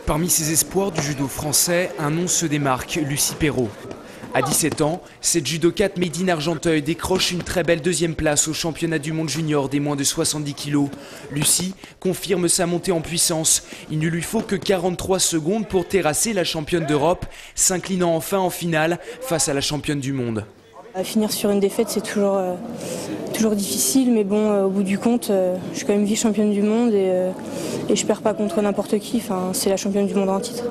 Parmi ces espoirs du judo français, un nom se démarque, Lucie Perrault. À 17 ans, cette judokate made in Argenteuil décroche une très belle deuxième place au championnat du monde junior des moins de 70 kg. Lucie confirme sa montée en puissance. Il ne lui faut que 43 secondes pour terrasser la championne d'Europe, s'inclinant enfin en finale face à la championne du monde. Finir sur une défaite, c'est toujours difficile, mais bon, au bout du compte, je suis quand même vice-championne du monde et je perds pas contre n'importe qui. Enfin, c'est la championne du monde en titre.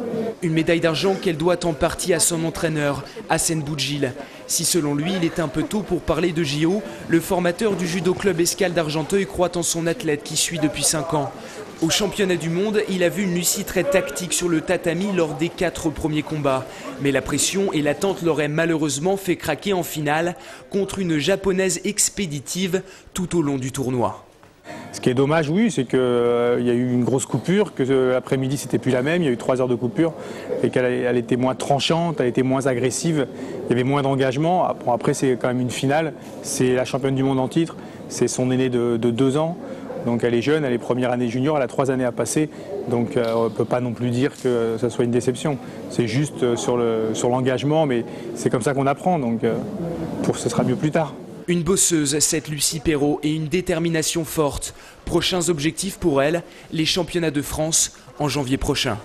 Une médaille d'argent qu'elle doit en partie à son entraîneur, Hassen Boudjil. Si selon lui, il est un peu tôt pour parler de JO, le formateur du judo club Escale d'Argenteuil croit en son athlète qui suit depuis 5 ans. Au championnat du monde, il a vu une Lucie très tactique sur le tatami lors des 4 premiers combats. Mais la pression et l'attente l'auraient malheureusement fait craquer en finale contre une japonaise expéditive tout au long du tournoi. Ce qui est dommage, oui, c'est qu'il y a eu une grosse coupure, que l'après-midi c'était plus la même, il y a eu 3 heures de coupure et qu'elle était moins tranchante, elle était moins agressive, il y avait moins d'engagement. Bon, après c'est quand même une finale, c'est la championne du monde en titre, c'est son aînée de 2 ans. Donc elle est jeune, elle est première année junior, elle a 3 années à passer, donc on ne peut pas non plus dire que ça soit une déception. C'est juste sur l'engagement, mais c'est comme ça qu'on apprend, donc ce sera mieux plus tard. Une bosseuse, cette Lucie Perrault, et une détermination forte. Prochains objectifs pour elle, les championnats de France en janvier prochain.